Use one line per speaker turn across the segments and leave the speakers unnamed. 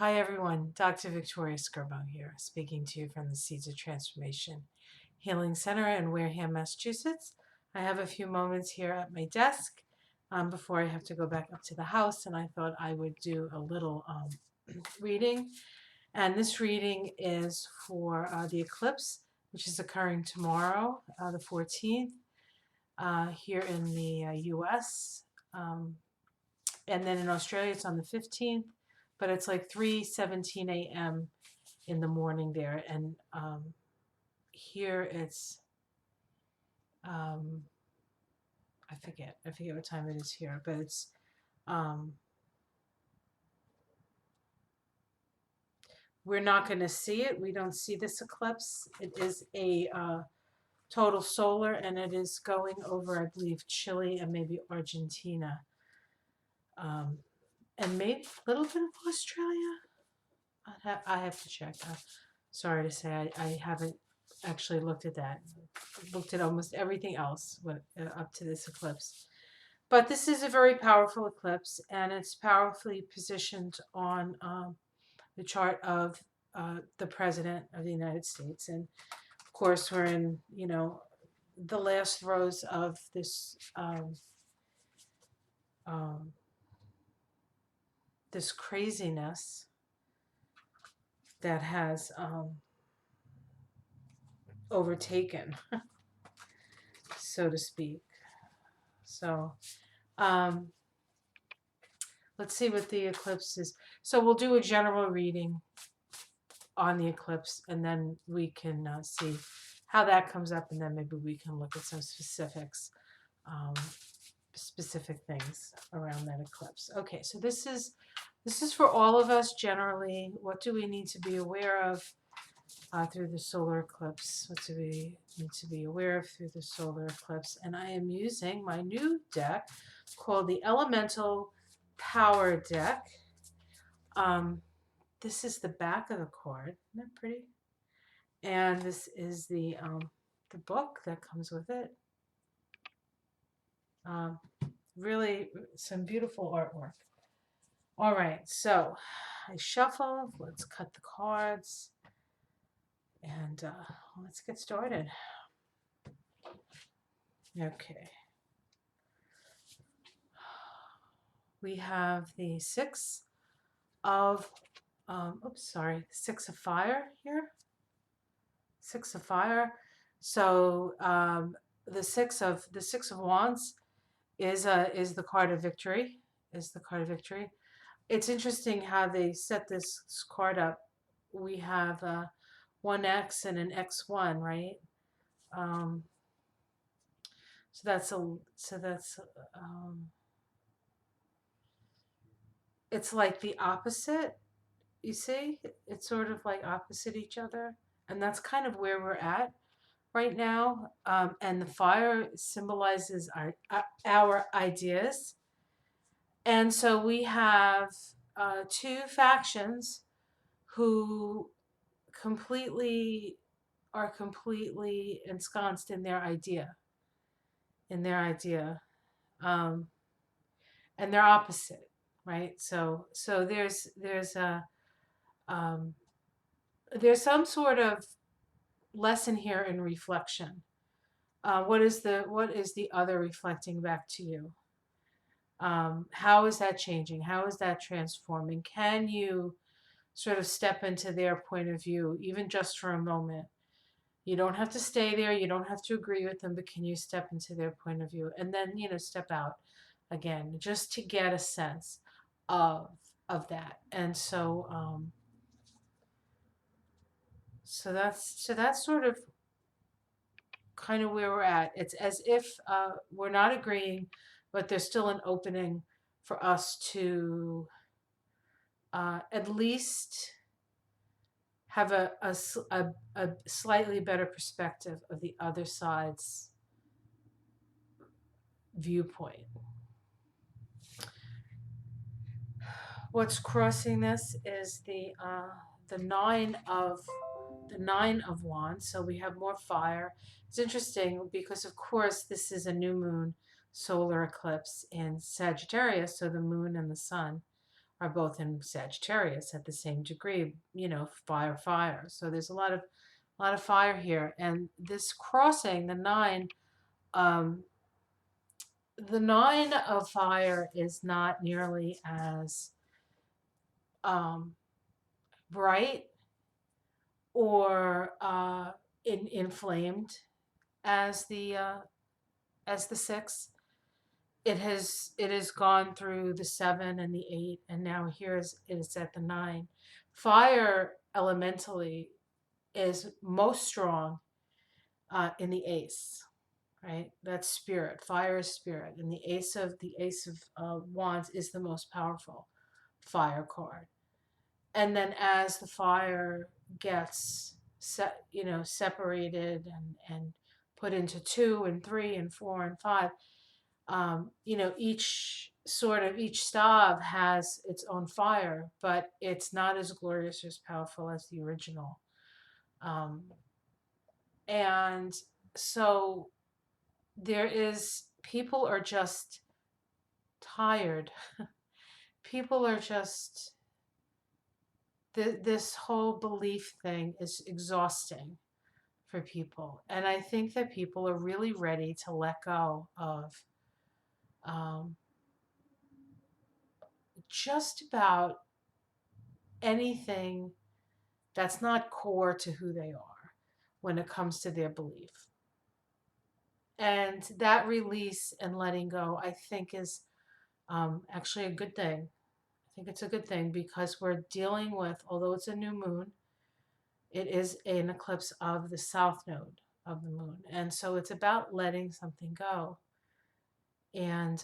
Hi everyone, Dr. Victoria Skirbo here, speaking to you from the Seeds of Transformation Healing Center in Wareham, Massachusetts. I have a few moments here at my desk before I have to go back up to the house, and I thought I would do a little reading. And this reading is for the eclipse, which is occurring tomorrow, the 14th, here in the US. And then in Australia, it's on the 15th, but it's like 3:17 a.m. in the morning there. And here it's, um, I forget what time it is here, but it's, um, we're not going to see it. We don't see this eclipse. It is a total solar, and it is going over, I believe, Chile and maybe Argentina, um, and maybe a little bit of Australia. I have to check. Sorry to say, I haven't actually looked at that. Looked at almost everything else up to this eclipse. But this is a very powerful eclipse, and it's powerfully positioned on the chart of the President of the United States. And of course, we're in, the last throes of um, this craziness that has overtaken, so to speak. So let's see what the eclipse is. So we'll do a general reading on the eclipse, and then we can see how that comes up, and then maybe we can look at some um, specific things around that eclipse. Okay, so this is for all of us generally. What do we need to be aware of through the solar eclipse? What do we need to be aware of through the solar eclipse? And I am using my new deck called the Elemental Power Deck. This is the back of the card. Isn't that pretty? And this is the book that comes with it. Really some beautiful artwork. All right, so I shuffle. Let's cut the cards, and let's get started. Okay. We have the six of, six of fire here. Six of fire. So the six of wands is the card of victory. Is the card of victory. It's interesting how they set this card up. We have one X and an X1, right? Um, so that's it's like the opposite. You see, it's sort of like opposite each other, and that's kind of where we're at right now. And the fire symbolizes our ideas, and so we have two factions who completely completely ensconced in their idea, in their idea, um, and they're opposite, right? So um, there's some sort of lesson here in reflection. What is the other reflecting back to you? How is that changing? How is that transforming? Can you sort of step into their point of view, even just for a moment? You don't have to stay there. You don't have to agree with them, but can you step into their point of view and then, step out again, just to get a sense of that. And so that's sort of kind of where we're at. It's as if we're not agreeing, but there's still an opening for us to at least have a slightly better perspective of the other side's viewpoint. What's crossing this is the nine of wands. So we have more fire. It's interesting because, of course, this is a new moon solar eclipse in Sagittarius, so the moon and the sun are both in Sagittarius at the same degree, fire, fire. So there's a lot of fire here. And this crossing, um, the nine of fire is not nearly as um, bright or inflamed as the six. It has gone through the seven and the eight, and now it's at the nine. Fire elementally is most strong in the ace, right? That's spirit. Fire is spirit, and the ace of wands is the most powerful fire card. And then as the fire gets separated and put into two and three and four and five, each stav has its own fire, but it's not as glorious or as powerful as the original. Um, and so people are just tired. People are just, this whole belief thing is exhausting for people. And I think that people are really ready to let go of um, just about anything that's not core to who they are when it comes to their belief. And that release and letting go, I think, is actually a good thing. I think it's a good thing because we're dealing with, although it's a new moon, it is an eclipse of the south node of the moon. And so it's about letting something go. And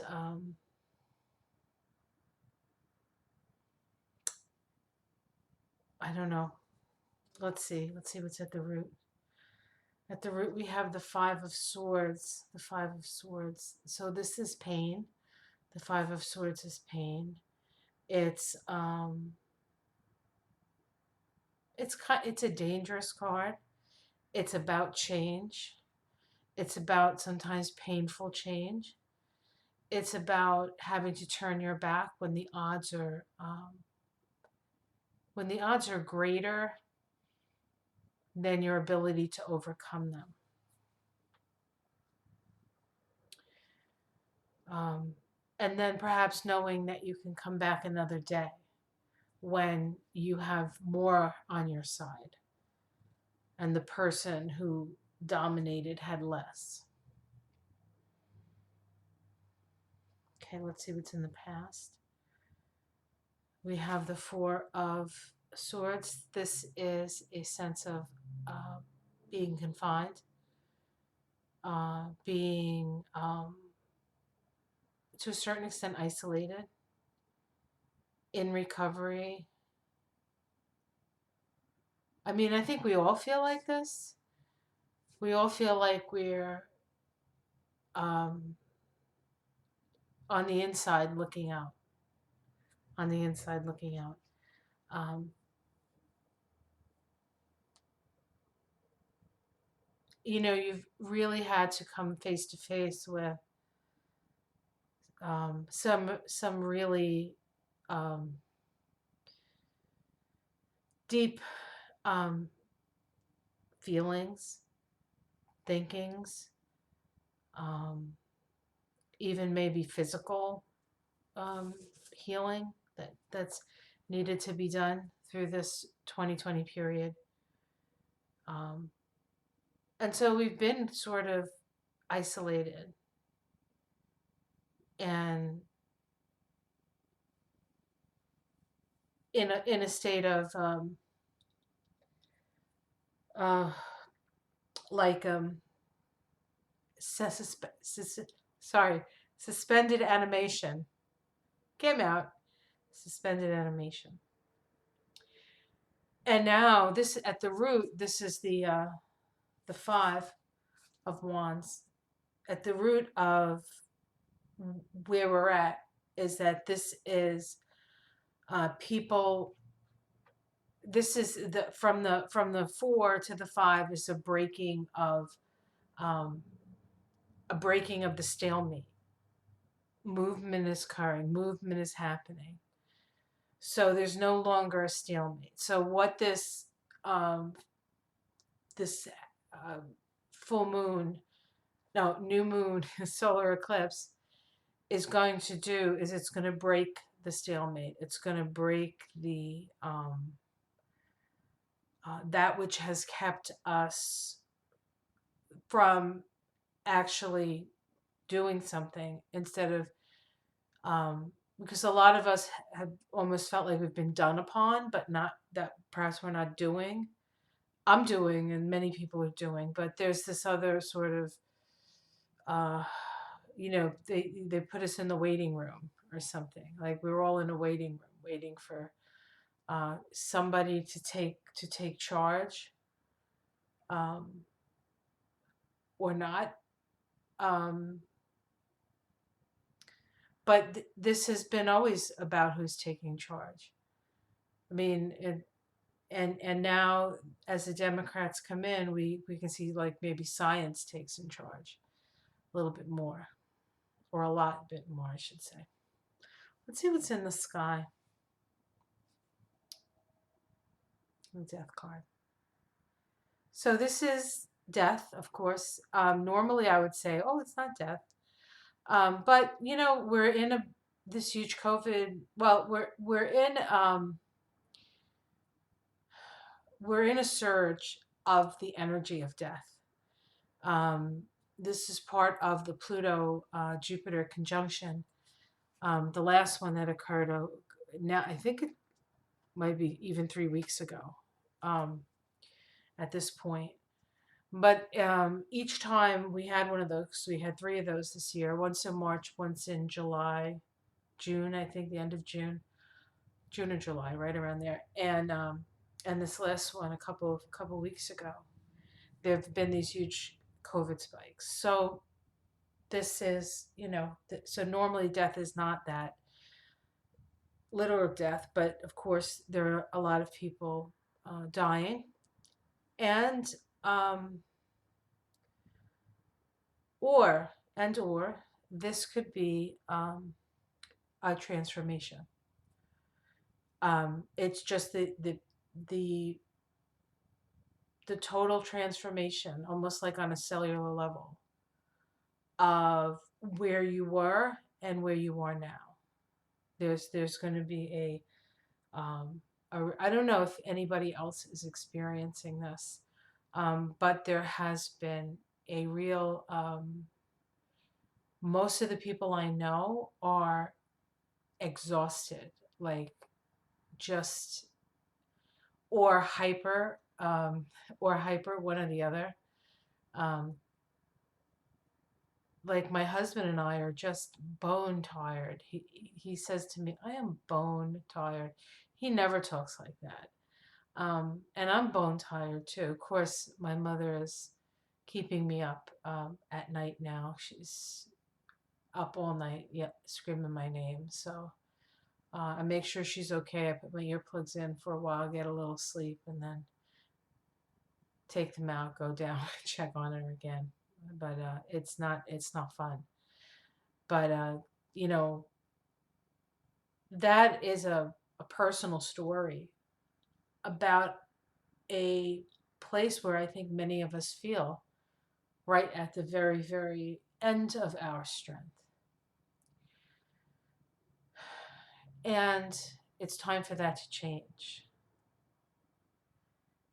I don't know. Let's see. Let's see what's at the root. At the root, we have the Five of Swords. The Five of Swords. So this is pain. The Five of Swords is pain. It's it's a dangerous card. It's about change. It's about sometimes painful change. It's about having to turn your back when the odds are greater than your ability to overcome them. And then perhaps knowing that you can come back another day when you have more on your side and the person who dominated had less. Okay, let's see what's in the past. We have the Four of Swords. This is a sense of being confined, being to a certain extent isolated, in recovery. I mean, I think we all feel like this. We all feel like we're um, on the inside looking out. On the inside looking out. Um, you've really had to come face to face with some really um, deep feelings, thinkings, even maybe physical healing that's needed to be done through this 2020 period. And so we've been sort of isolated and in a state of uh, like sorry, suspended animation. Came out suspended animation. And now this at the root, this is the Five of Wands. At the root of where we're at is that this is people. This is from the four to the five is um, a breaking of the stalemate. Movement is occurring. Movement is happening. So there's no longer a stalemate. So what um, this uh, full moon, no, new moon, solar eclipse is going to do is it's going to break the stalemate. It's going to break the that which has kept us from actually doing something instead of because a lot of us have almost felt like we've been done upon, but not that perhaps we're not doing. I'm doing, and many people are doing, but there's this other sort of, uh, they put us in the waiting room or something. Like we were all in a waiting room, waiting for somebody to take charge, um, or not. Um, but this has been always about who's taking charge. I mean, and now as the Democrats come in, we can see like maybe science takes in charge a little bit more, or a lot bit more, I should say. Let's see what's in the sky. The death card. So this is death, of course. Normally, I would say, oh, it's not death, but we're in this huge COVID. Well, we're in a surge of the energy of death. Um, this is part of the Pluto Jupiter conjunction. The last one that occurred now, I think it might be even 3 weeks ago. Um, at this point, but each time we had one of those, we had three of those this year. Once in March, once in July, June, I think the end of June or July, right around there, and this last one a couple weeks ago. There have been these huge COVID spikes. So this is, so normally death is not that literal death, but of course there are a lot of people dying, and um, or this could be a transformation. It's just the the total transformation, almost like on a cellular level, of where you were and where you are now. There's going to be I don't know if anybody else is experiencing this, but there has been a real most of the people I know are exhausted, like just or hyper, one or the other. Um, like my husband and I are just bone tired. He says to me, "I am bone tired." He never talks like that. And I'm bone tired too. Of course, my mother is keeping me up at night now. She's up all night, yeah, screaming my name. So I make sure she's okay. I put my earplugs in for a while, get a little sleep, and then take them out, go down, check on her again. But it's not fun. But you know, that is a personal story about a place where I think many of us feel right at the very, very end of our strength. And it's time for that to change.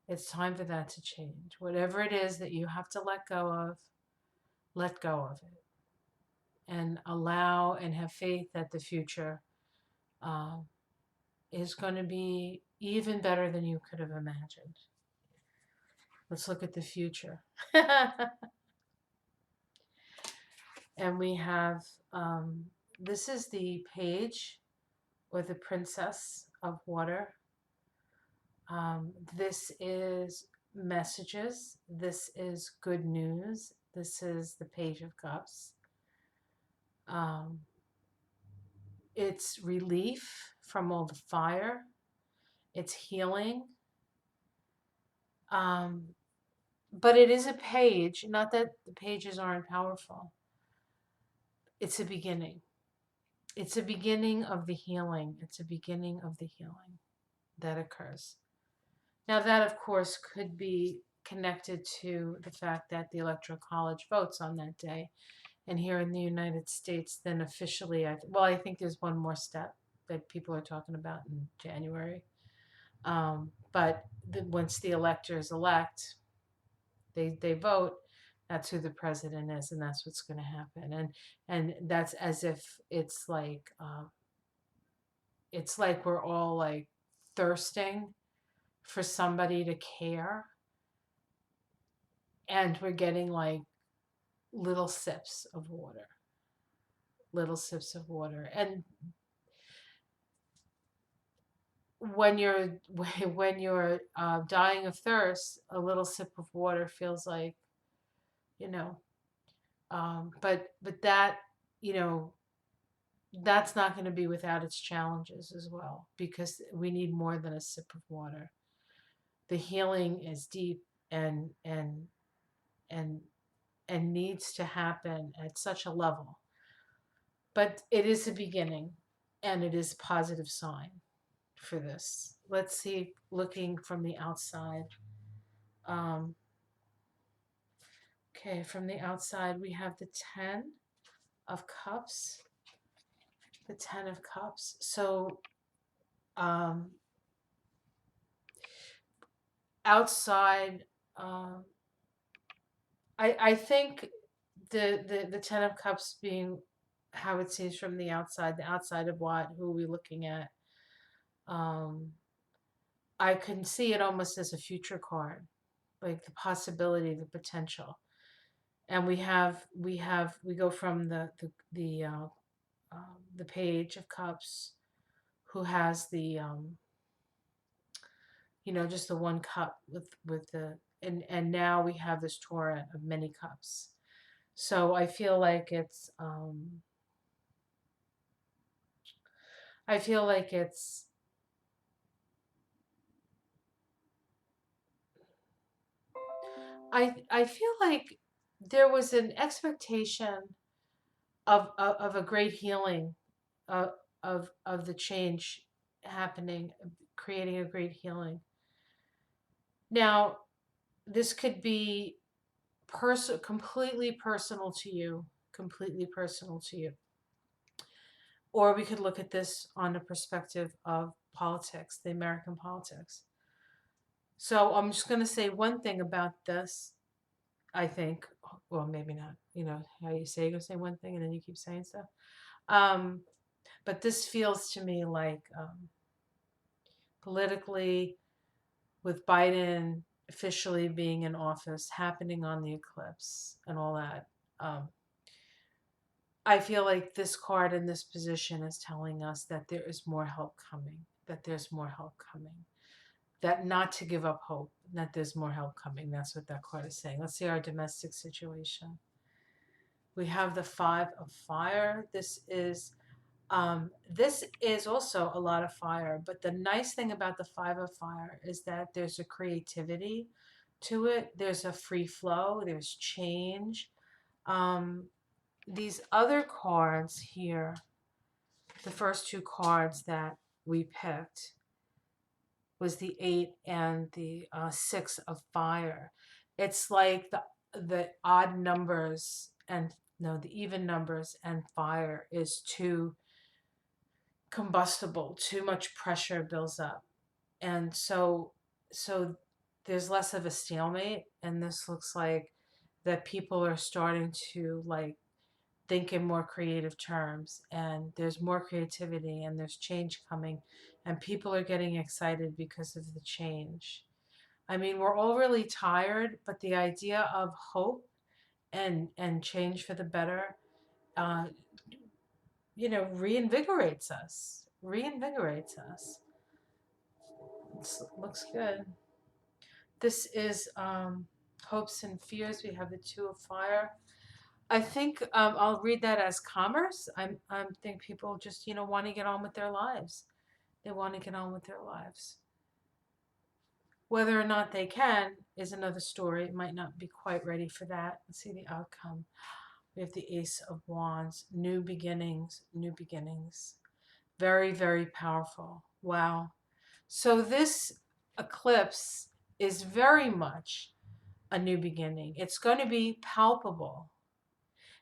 It's time for that to change. Whatever it is that you have to let go of it. And allow and have faith that the future um, is going to be even better than you could have imagined. Let's look at the future. And we have this is the page or the princess of water. This is messages. This is good news. This is the page of cups. Um, it's relief from all the fire. It's healing. Um, but it is a page, not that the pages aren't powerful. It's a beginning. It's a beginning of the healing. It's a beginning of the healing that occurs. Now, that of course could be connected to the fact that the Electoral College votes on that day. And here in the United States, then officially, I think there's one more step that people are talking about in January. But once the electors elect, they vote. That's who the president is, and that's what's going to happen. And that's as if it's like we're all like thirsting for somebody to care, and we're getting like little sips of water, little sips of water. And when you're when you're dying of thirst, a little sip of water feels like, you know. But that, you know, that's not going to be without its challenges as well, because we need more than a sip of water. The healing is deep and and and needs to happen at such a level. But it is a beginning, and it is a positive sign for this. Let's see, looking from the outside. Um, okay, from the outside, we have the Ten of Cups. The Ten of Cups. So, um, outside, um, I think the Ten of Cups being how it seems from the outside of what? Who are we looking at? Um, I can see it almost as a future card, like the possibility, the potential. And we go from the Page of Cups, who has the just the one cup with the and now we have this torrent of many cups. So I feel like I feel like there was an expectation of a great healing, of of the change happening, creating a great healing. Now, this could be completely personal to you, completely personal to you. Or we could look at this on a perspective of politics, the American politics. So I'm just going to say one thing about this. I think, well, maybe not. You know how you say you're going to say one thing and then you keep saying stuff. Um, but this feels to me like politically, with Biden officially being in office, happening on the eclipse and all that. Um, I feel like this card in this position is telling us that there is more help coming, that there's more help coming, that not to give up hope, that there's more help coming. That's what that card is saying. Let's see our domestic situation. We have the Five of Fire. This is also a lot of fire, but the nice thing about the Five of Fire is that there's a creativity to it. There's a free flow. There's change. Um, these other cards here, the first two cards that we picked was the Eight and the Six of Fire. It's like the odd numbers and no, the even numbers and fire is too combustible. Too much pressure builds up, and so there's less of a stalemate. And this looks like that people are starting to like think in more creative terms, and there's more creativity and there's change coming, and people are getting excited because of the change. I mean, we're all really tired, but the idea of hope and change for the better, uh, reinvigorates us. Looks good. This is hopes and fears. We have the Two of Fire. I think I'll read that as commerce. I think people just want to get on with their lives. They want to get on with their lives. Whether or not they can is another story. It might not be quite ready for that. Let's see the outcome. We have the Ace of Wands, new beginnings, new beginnings. Very, very powerful. Wow. So this eclipse is very much a new beginning. It's going to be palpable.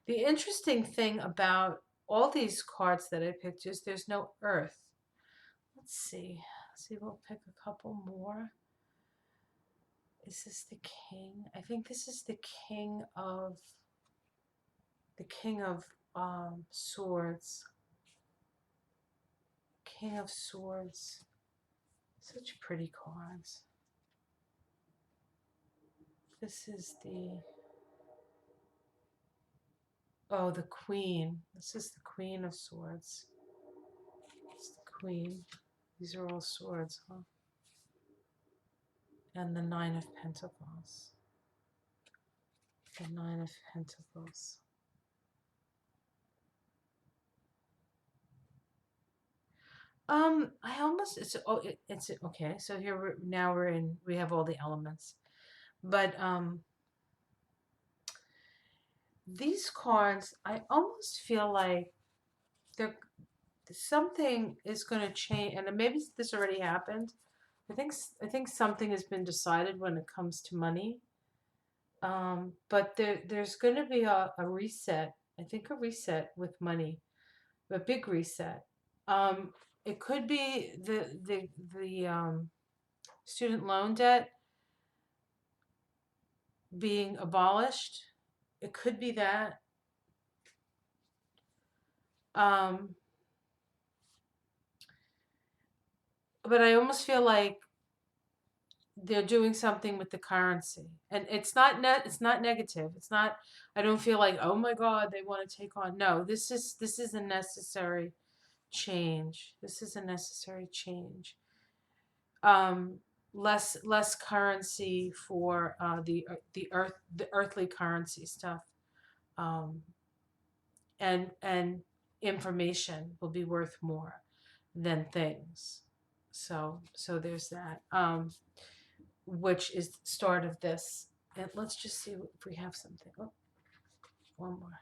The interesting thing about all these cards that I picked is there's no earth. Let's see. We'll pick a couple more. Is this the king? I think this is the king of swords. King of swords. Such pretty cards. This is the queen. This is the queen of swords. It's the queen. These are all swords, huh? And the nine of pentacles. The nine of pentacles. I almost it's okay. So here we have all the elements, but these cards I almost feel like they're something is going to change, and maybe this already happened. I think something has been decided when it comes to money. But there's going to be a reset. I think a reset with money, a big reset. Um, it could be the student loan debt being abolished. It could be that. Um, but I almost feel like they're doing something with the currency, and it's not negative. It's not. I don't feel like, oh my God, they want to take on. No, this is a necessary change. This is a necessary change. Um, less currency for the earthly currency stuff. Um, and information will be worth more than things. So there's that. Which is the start of this. And let's just see if we have something. Oh, one more.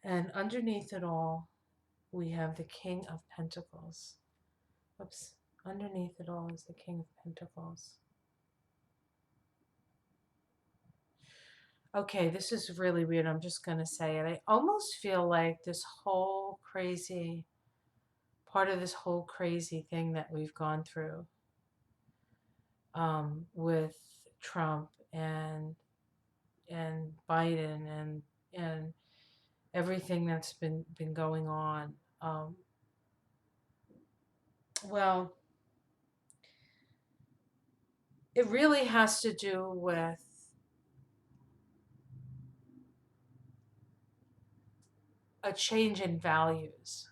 And underneath it all, we have the King of Pentacles. Oops. Underneath it all is the King of Pentacles. Okay, this is really weird. I'm just going to say it. I almost feel like part of this whole crazy thing that we've gone through with Trump and Biden and everything that's been going on. Well, it really has to do with a change in values.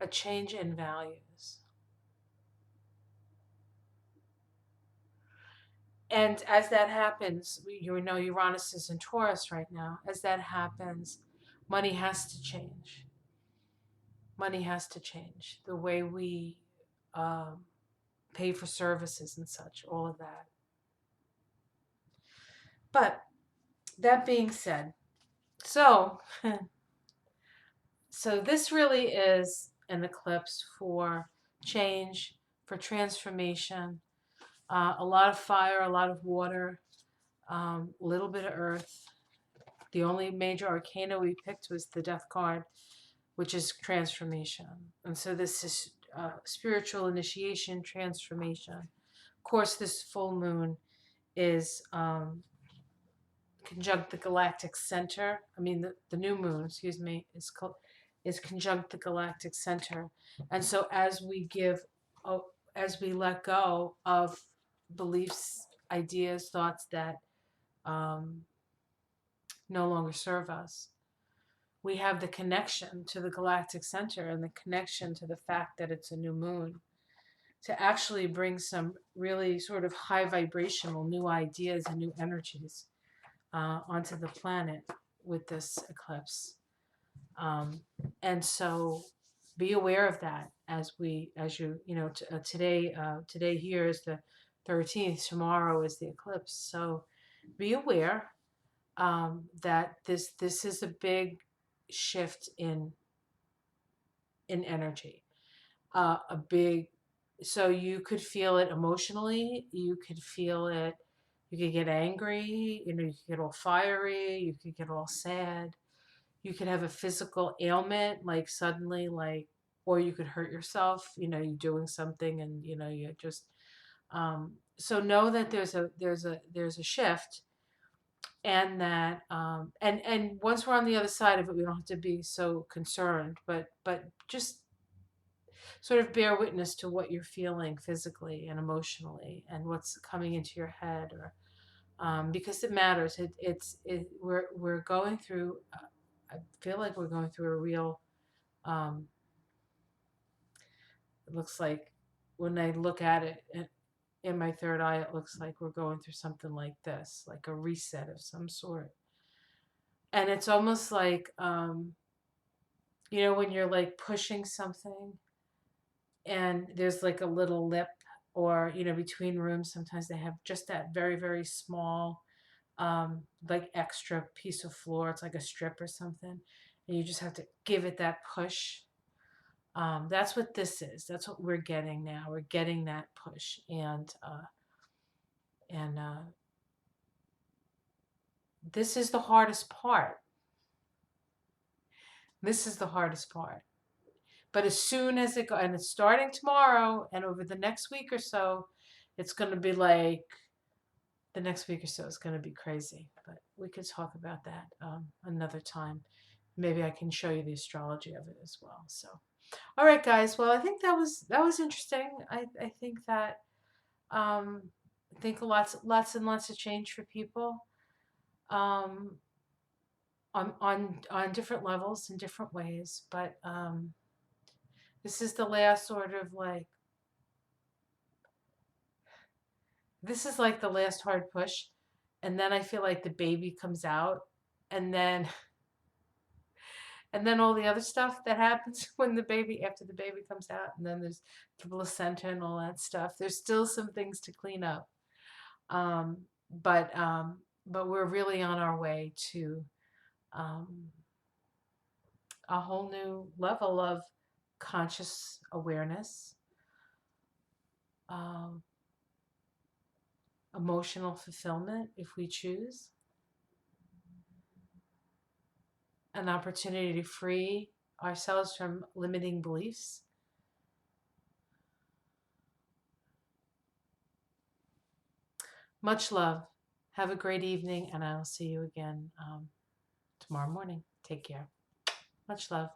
A change in values. And as that happens, you know Uranus is in Taurus right now. As that happens, money has to change. Money has to change. The way we um, pay for services and such, all of that. But that being said, so so this really is an eclipse for change, for transformation, a lot of fire, a lot of water, a little bit of earth. The only major arcana we picked was the death card, which is transformation. And so this is spiritual initiation, transformation. Of course, this full moon is conjunct the galactic center. I mean, the new moon, excuse me, is conjunct the galactic center. And so as we let go of beliefs, ideas, thoughts that um, no longer serve us, we have the connection to the galactic center and the connection to the fact that it's a new moon to actually bring some really sort of high vibrational new ideas and new energies onto the planet with this eclipse. Um, and so be aware of that today here is the 13th, tomorrow is the eclipse. So be aware that this is a big shift in energy, a big. So you could feel it emotionally. You could feel it. You could get angry. You know, you could get all fiery. You could get all sad. You could have a physical ailment, like suddenly, like, or you could hurt yourself. You know, you're doing something, and you know, you just. So know that there's a shift, and that and once we're on the other side of it, we don't have to be so concerned, but just sort of bear witness to what you're feeling physically and emotionally, and what's coming into your head, or because it matters. We're going through. I feel like we're going through a real. Um, it looks like when I look at it in my third eye, it looks like we're going through something like this, like a reset of some sort. And it's almost like, you know, when you're like pushing something and there's like a little lip, or, you know, between rooms, sometimes they have just that very, very small, like extra piece of floor. It's like a strip or something. And you just have to give it that push. That's what this is. That's what we're getting now. We're getting that push. And this is the hardest part. This is the hardest part. But as soon as it goes, and it's starting tomorrow, and over the next week or so, it's going to be like the next week or so is going to be crazy. But we could talk about that another time. Maybe I can show you the astrology of it as well. So, all right, guys. Well, I think that was interesting. I think that I think lots and lots of change for people. Um, on different levels in different ways, but this is the last sort of like, this is like the last hard push, and then I feel like the baby comes out, and then and then all the other stuff that happens when the baby, after the baby comes out, and then there's the placenta and all that stuff. There's still some things to clean up, um, but um, but we're really on our way to um, a whole new level of conscious awareness, um, emotional fulfillment if we choose, an opportunity to free ourselves from limiting beliefs. Much love. Have a great evening, and I'll see you again tomorrow morning. Take care. Much love.